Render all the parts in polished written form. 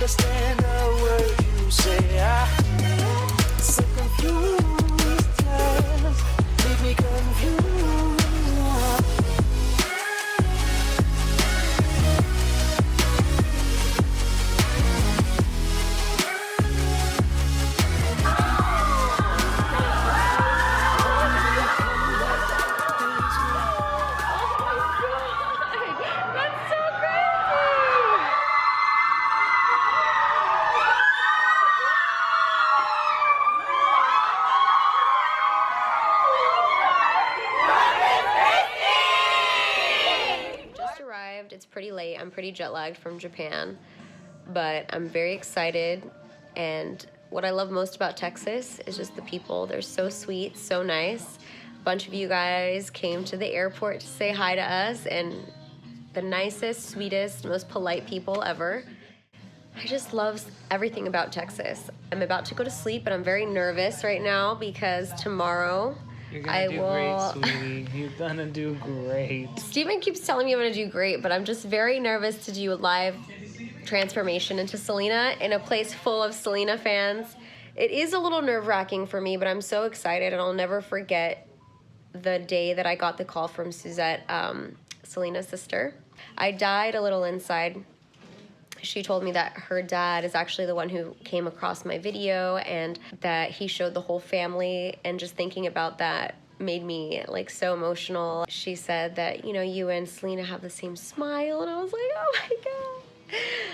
understand a word you say. I'm so confused, yes. Leave me confused. It's pretty late. I'm pretty jet lagged from Japan, but I'm very excited. And what I love most about Texas is just the people. They're so sweet, so nice. A bunch of you guys came to the airport to say hi to us, and the nicest, sweetest, most polite people ever. I just love everything about Texas. I'm about to go to sleep, but I'm very nervous right now because tomorrow you're gonna do great, sweetie. You're gonna do great. Steven keeps telling me I'm gonna do great, but I'm just very nervous to do a live transformation into Selena in a place full of Selena fans. It is a little nerve-wracking for me, but I'm so excited, and I'll never forget the day that I got the call from Suzette, Selena's sister. I died a little inside. She told me that her dad is actually the one who came across my video and that he showed the whole family, and just thinking about that made me like so emotional. She said that, you know, you and Selena have the same smile, and I was like, oh my God.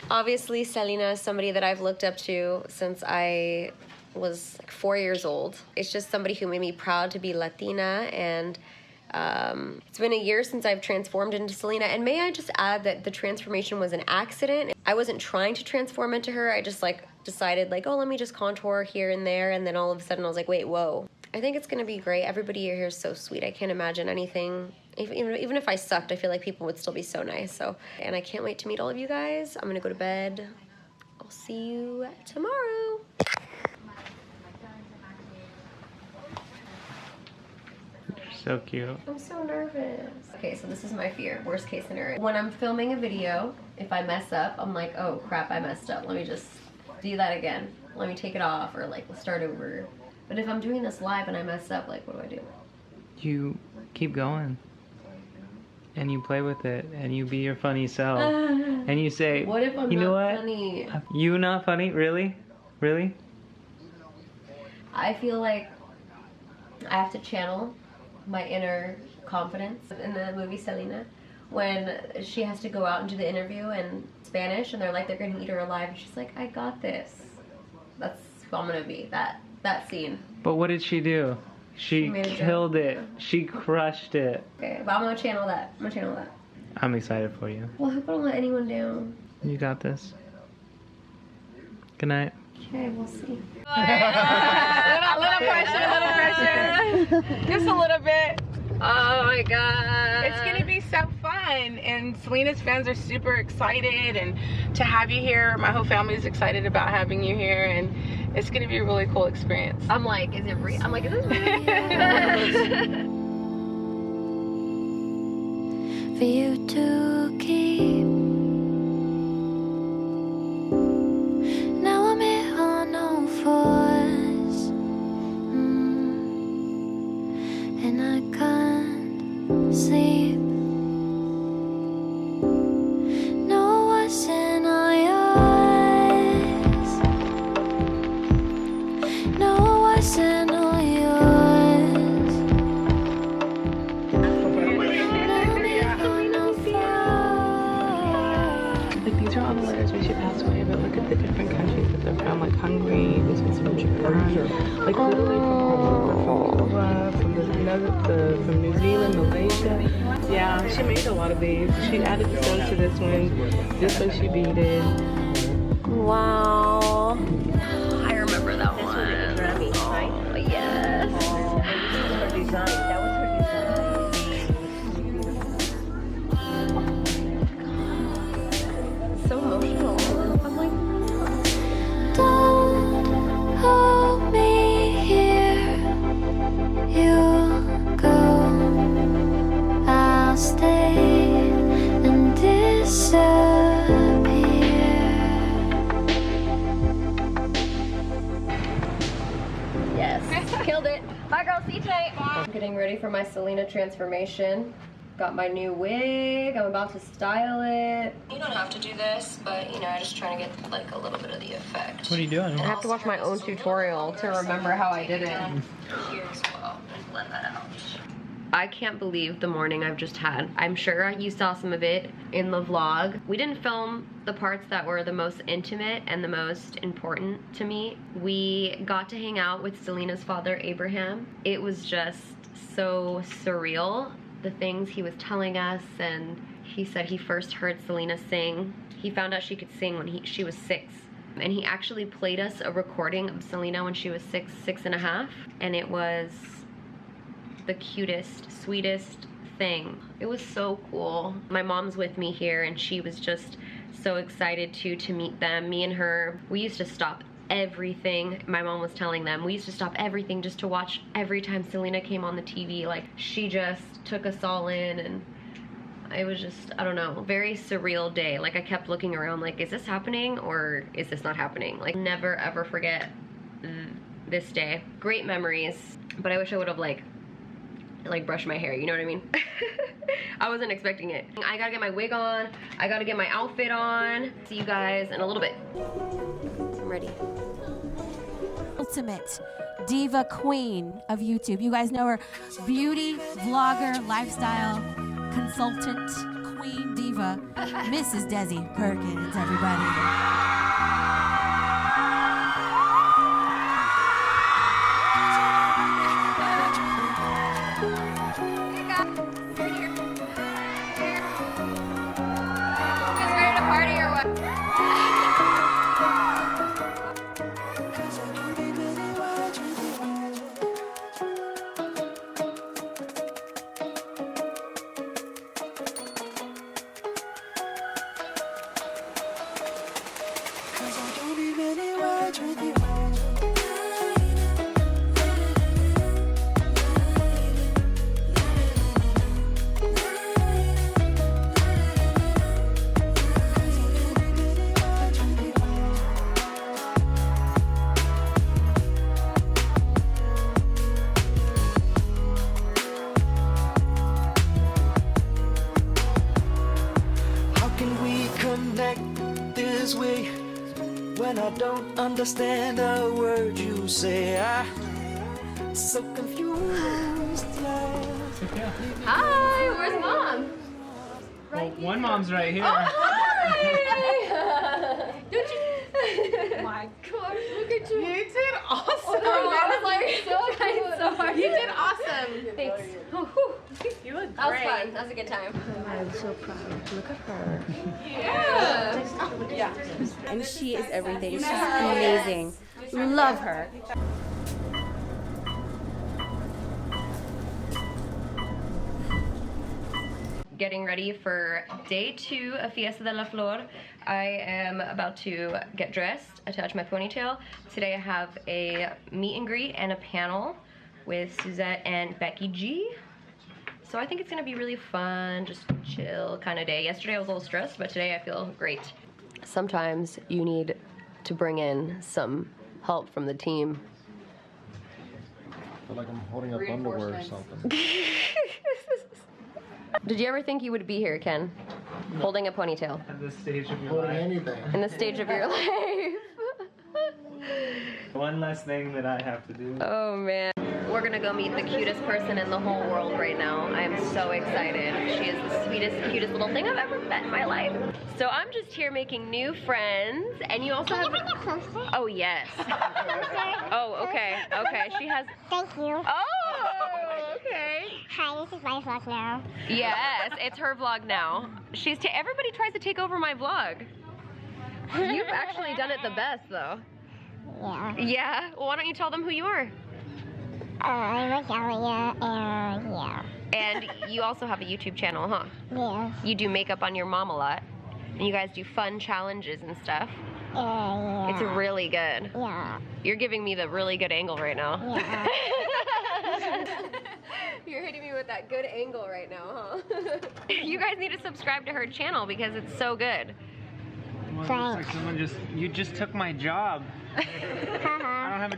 Obviously, Selena is somebody that I've looked up to since I was like 4 years old. It's just somebody who made me proud to be Latina, and it's been a year since I've transformed into Selena. And may I just add that the transformation was an accident. I wasn't trying to transform into her. I just like decided like, oh, let me just contour here and there. And then all of a sudden I was like, wait, whoa. I think it's gonna be great. Everybody here is so sweet. I can't imagine anything. Even if I sucked, I feel like people would still be so nice. So, and I can't wait to meet all of you guys. I'm gonna go to bed. I'll see you tomorrow. So cute. I'm so nervous. Okay, so this is my fear. Worst case scenario. When I'm filming a video, if I mess up, I'm like, oh crap, I messed up. Let me just do that again. Let me take it off, or like, let's start over. But if I'm doing this live and I mess up, like, what do I do? You keep going. And you play with it, and you be your funny self. And you say, what if I'm you know not what? funny? You not funny? Really? Really? I feel like I have to channel my inner confidence in the movie Selena, when she has to go out and do the interview in Spanish, and they're like, they're gonna eat her alive, and she's like, I got this. That's who I'm gonna be, that scene. But what did she do? She killed it. She crushed it. Okay, but I'm gonna channel that. I'm excited for you. Well, I hope I don't let anyone down. You got this. Good night. Okay, we'll see. little pressure. Just a little bit. Oh my God. It's gonna be so fun, and Selena's fans are super excited, and to have you here, my whole family is excited about having you here, and it's gonna be a really cool experience. I'm like, is it real? I'm like, is this real? For you to keep. Now I'm here on all fours, and I can't sleep. Know what's in all your eyes. Know what's in all yours. Like, these are all the letters we should pass away, but look at the different countries that they're from. Like Hungary, this one's from Japan, like literally from all over, from New Zealand, Malaysia. Yeah, she made a lot of these. She added the song to this one. This one she beat it. Wow. I remember that one. Oh, yes. That was her design. So emotional. I'm like, Don't hold me here. You'll go. I'll stay and disappear. ready for my Selena transformation. Got my new wig, I'm about to style it. You don't have to do this, but you know, I'm just trying to get like a little bit of the effect. What are you doing? I have to watch my own tutorial to remember how I did it. Here as well, let that out. I can't believe the morning I've just had. I'm sure you saw some of it in the vlog. We didn't film the parts that were the most intimate and the most important to me. We got to hang out with Selena's father, Abraham. It was just so surreal, the things he was telling us, and he said he first heard Selena sing. He found out she could sing when she was 6. And he actually played us a recording of Selena when she was 6 and a half, and it was the cutest, sweetest thing. It was so cool. My mom's with me here and she was just so excited to meet them. Me and her, we used to stop everything. My mom was telling them, we used to stop everything just to watch every time Selena came on the TV. Like, she just took us all in, and it was just, I don't know, very surreal day. Like, I kept looking around like, is this happening or is this not happening? Like, never ever forget this day. Great memories, but I wish I would have like brush my hair, you know what I mean? I wasn't expecting it. I gotta get my wig on, I gotta get my outfit on. See you guys in a little bit. I'm ready. Ultimate diva queen of YouTube. You guys know her, beauty, vlogger, lifestyle consultant, queen diva, Mrs. Desi Perkins, everybody. When I don't understand a word you say, I'm so confused. Hi, where's mom? Well, one mom's right here. Oh, hi! Don't you? My gosh, look at you. You did awesome. Oh, I was like so kind, so hard. You did awesome. Thanks. You look great. That was fun. That was a good time. I'm so proud. Look at her. Yeah. And she is everything. She's amazing. Love her. Getting ready for day 2 of Fiesta De La Flor. I am about to get dressed, attach my ponytail. Today I have a meet and greet and a panel with Suzette and Becky G. So I think it's gonna be really fun, just chill kind of day. Yesterday I was a little stressed, but today I feel great. Sometimes you need to bring in some help from the team. I feel like I'm holding up underwear or something. Did you ever think you would be here, Ken? Holding a ponytail. At this stage of your Holding life. anything. In the stage of your life. One less thing that I have to do. Oh man. We're gonna go meet the cutest person in the whole world right now. I am so excited. She is the sweetest, cutest little thing I've ever met in my life. So I'm just here making new friends, and you also have. Oh yes. Oh okay, okay. She has. Thank you. Oh okay. Hi, this is my vlog now. Yes, it's her vlog now. Everybody tries to take over my vlog. You've actually done it the best though. Yeah. Yeah. Well, why don't you tell them who you are? I'm Adalia, and yeah. And you also have a YouTube channel, huh? Yeah. You do makeup on your mom a lot. And you guys do fun challenges and stuff. Yeah. It's really good. Yeah. You're giving me the really good angle right now. Yeah. You're hitting me with that good angle right now, huh? You guys need to subscribe to her channel because it's so good. Well, it looks like someone you just took my job. I don't have a...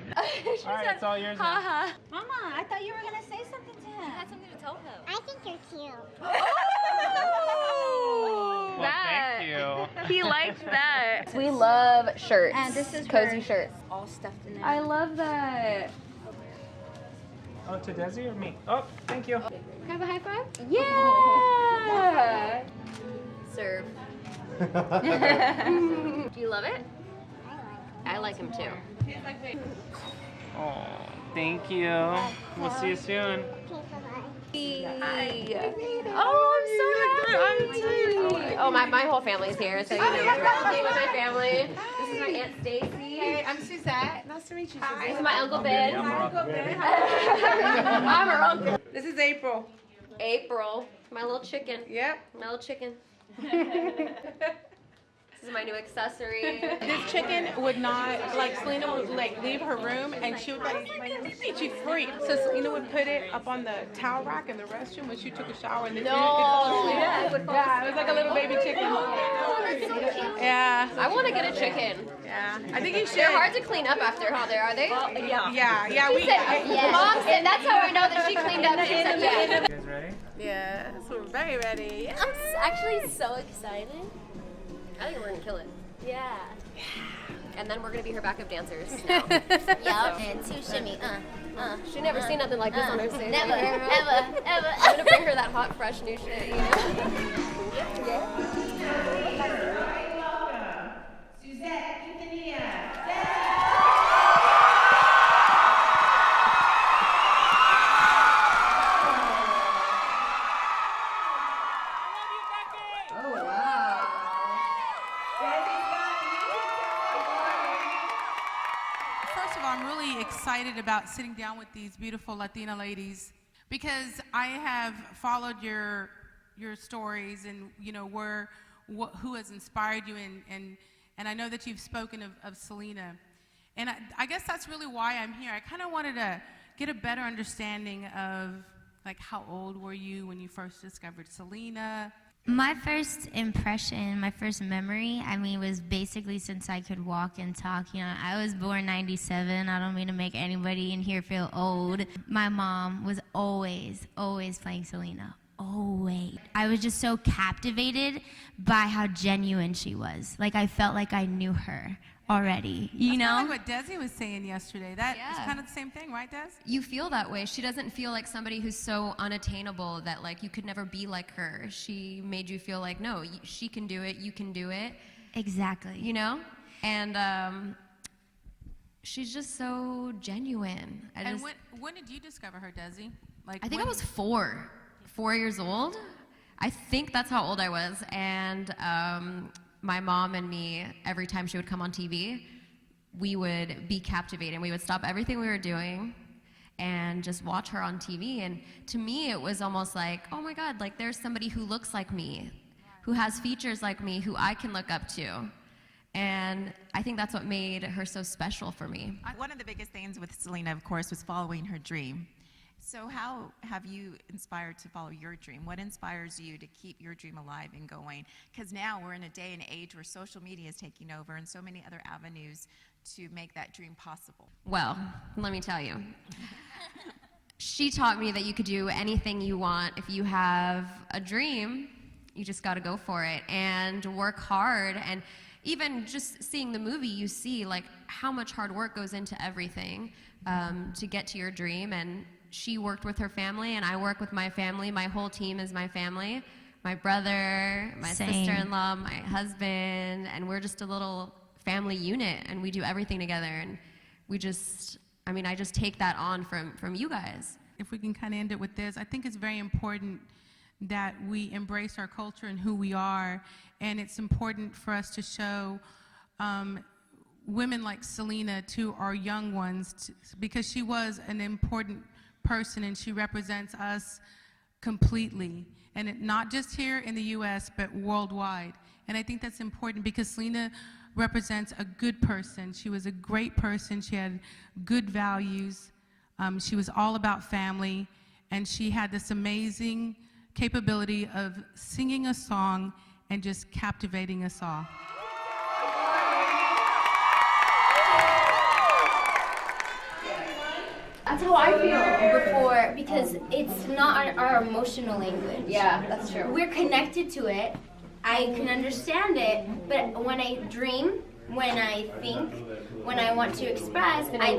Alright, it's all yours now. Mama, I thought you were gonna say something to him. You had something to tell him. I think you're cute. Well, thank you. He liked that. We love shirts. And this is cozy her- shirts. All stuffed in there. I love that. Oh, to Desi or me? Oh, thank you. Can I have a high five? Yeah. Serve. Do you love it? I like him too. Oh, thank you. We'll see you soon. Oh, I'm so happy. Oh, my whole family's here, so you know, throughout the day with my family. This is my Aunt Stacy. Hey, I'm Suzette. Nice to meet you, Suzette. This is my Uncle Ben. Uncle Ben. I'm her uncle. This is April. April, my little chicken. Yep. My little chicken. This is my new accessory. This chicken would not, like, Selena would, like, leave her room and she would, like, she freaked. So Selena would put it up on the towel rack in the restroom when she took a shower. And the Yeah, it was like a little baby chicken. Yeah. I want to get a chicken. Yeah. I think you should. They're hard to clean up after, huh? Are they? Yeah. Mom said that's how I know that she cleaned up. She said, yeah. You guys ready? Yeah. So we're very ready. I'm actually so excited. I think we're gonna kill it. Yeah. And then we're gonna be her backup dancers now. Yup. And two shimmy. She never seen nothing like this on her stage. Never, ever. I'm gonna bring her that hot, fresh new shit, you know? Suzette Quintanilla. First of all, I'm really excited about sitting down with these beautiful Latina ladies because I have followed your stories and who has inspired you and I know that you've spoken of Selena, and I guess that's really why I'm here. I kind of wanted to get a better understanding of like how old were you when you first discovered Selena? My first impression, my first memory, was basically since I could walk and talk. I was born 97. I don't mean to make anybody in here feel old. My mom was always playing Selena. Always. I was just so captivated by how genuine she was. Like, I felt like I knew her already, That's kind of like what Desi was saying yesterday. That is kind of the same thing, right, Des? You feel that way. She doesn't feel like somebody who's so unattainable that like you could never be like her. She made you feel like, no, she can do it, you can do it. Exactly. And she's just so genuine. And when did you discover her, Desi? Like, I think I was 4 years old. I think that's how old I was. And my mom and me, every time she would come on TV, we would be captivated. We would stop everything we were doing and just watch her on TV. And to me, it was almost like, oh my God, like there's somebody who looks like me, who has features like me, who I can look up to. And I think that's what made her so special for me. One of the biggest things with Selena, of course, was following her dream. So how have you inspired to follow your dream? What inspires you to keep your dream alive and going? Because now we're in a day and age where social media is taking over and so many other avenues to make that dream possible. Well, let me tell you. She taught me that you could do anything you want. If you have a dream, you just got to go for it and work hard. And even just seeing the movie, you see like how much hard work goes into everything to get to your dream. And she worked with her family, and I work with my family. My whole team is my family. My brother, my sister-in-law, my husband, and we're just a little family unit, and we do everything together. And we just, I just take that on from you guys. If we can kind of end it with this, I think it's very important that we embrace our culture and who we are, and it's important for us to show women like Selena to our young ones, because she was an important person and she represents us completely, and not just here in the U.S. but worldwide. And I think that's important because Selena represents a good person. She was a great person. She had good values. She was all about family, and she had this amazing capability of singing a song and just captivating us all. That's how I feel before, because it's not our emotional language. Yeah, that's true. We're connected to it. I can understand it, but when I dream, when I think, when I want to express, I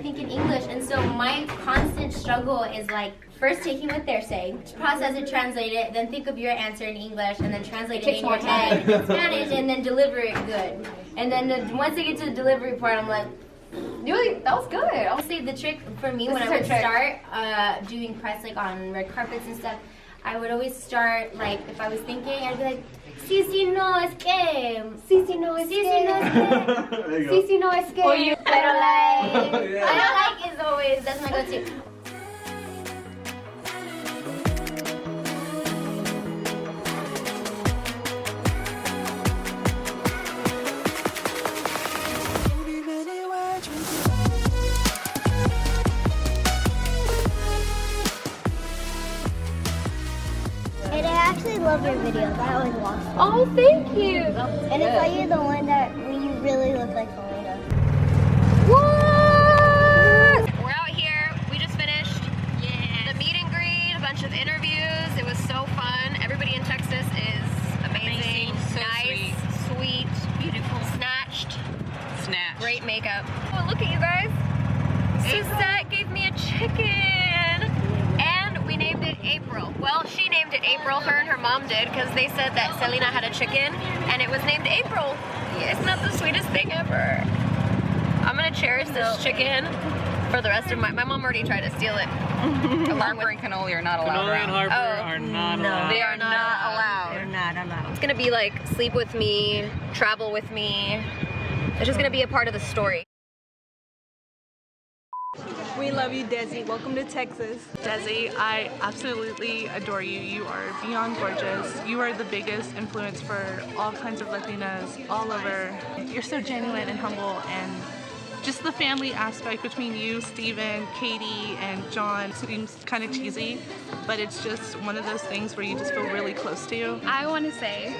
think in English. And so my constant struggle is like first taking what they're saying, process it, translate it, then think of your answer in English, and then translate it in your head in Spanish, and then deliver it good. And then once I get to the delivery part, I'm like, really, that was good. I'll say the trick for me when I would start doing press like on red carpets and stuff, I would always start like if I was thinking, I'd be like, sí, no, es que. Sí, no, es que. Sí, no, es que. I don't like is always, that's my go-to. And I actually love your videos. I always watch them. Oh, thank you. And it's like you're the one that when you really look like Selena. What? We're out here. We just finished the meet and greet, a bunch of interviews. It was so fun. Everybody in Texas is amazing. So nice, sweet, beautiful, snatched. Great makeup. Oh, look at you guys. Suzette gave me a chicken. And we named it April. Well, she named it April, her and her mom did, because they said that Selena had a chicken, and it was named April. It's not the sweetest thing ever. I'm gonna cherish this chicken for the rest of my mom already tried to steal it. Harper and Cannoli are not allowed. Cannoli and Harper are not allowed. They are not allowed. They're not allowed. It's gonna be like sleep with me, travel with me. It's just gonna be a part of the story. We love you, Desi. Welcome to Texas. Desi, I absolutely adore you. You are beyond gorgeous. You are the biggest influence for all kinds of Latinas all over. You're so genuine and humble, and just the family aspect between you, Steven, Katie, and John seems kind of cheesy, but it's just one of those things where you just feel really close to you. I want to say,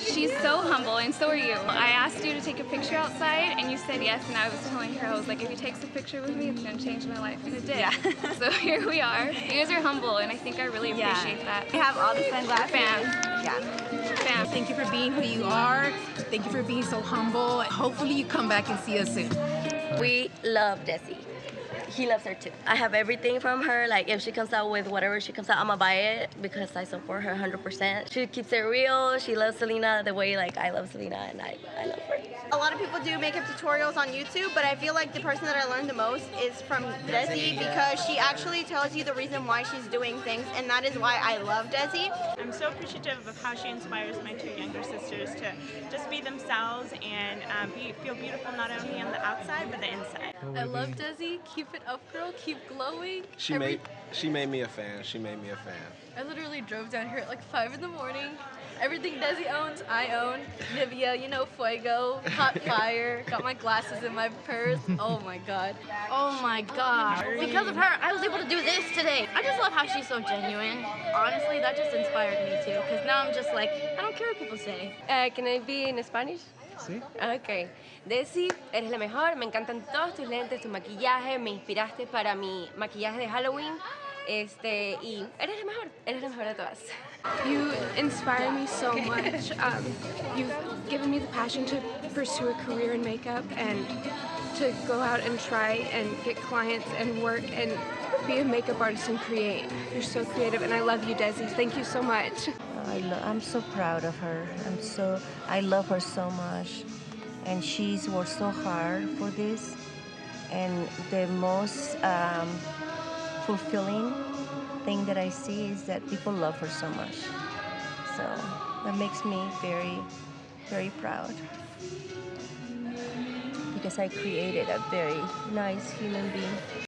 she's so humble, and so are you. I asked you to take a picture outside, and you said yes, and I was telling her, I was like, if he takes a picture with me, it's going to change my life, and it did. Yeah. So here we are. You guys are humble, and I think I really appreciate that. We have all the sunglasses. Fan. Yeah. Fan. Thank you for being who you are. Thank you for being so humble. Hopefully you come back and see us soon. We love Desi. He loves her too. I have everything from her. Like if she comes out with whatever she comes out, I'm gonna buy it because I support her 100%. She keeps it real. She loves Selena the way like I love Selena, and I love her. A lot of people do makeup tutorials on YouTube, but I feel like the person that I learned the most is from Desi because she actually tells you the reason why she's doing things, and that is why I love Desi. I'm so appreciative of how she inspires my two younger sisters to just be themselves and feel beautiful not only on the outside but the inside. I love Desi. Keep it up, girl. Keep glowing. She made me a fan. She made me a fan. I literally drove down here at like 5 in the morning. Everything Desi owns, I own. Nivea, you know, Fuego, Hot Fire. Got my glasses in my purse. Oh my God. Oh my God. Because of her, I was able to do this today. I just love how she's so genuine. Honestly, that just inspired me too. Because now I'm just like, I don't care what people say. Can I be in Spanish? Sí. Ok. Desi, eres la mejor. Me encantan todos tus lentes, tu maquillaje. Me inspiraste para mi maquillaje de Halloween. Y eres la mejor de todas. You inspire me so much. You've given me the passion to pursue a career in makeup and to go out and try and get clients and work and be a makeup artist and create. You're so creative, and I love you, Desi. Thank you so much. I'm so proud of her. I love her so much, and she's worked so hard for this. And the most fulfilling thing that I see is that people love her so much. So that makes me very, very proud because I created a very nice human being.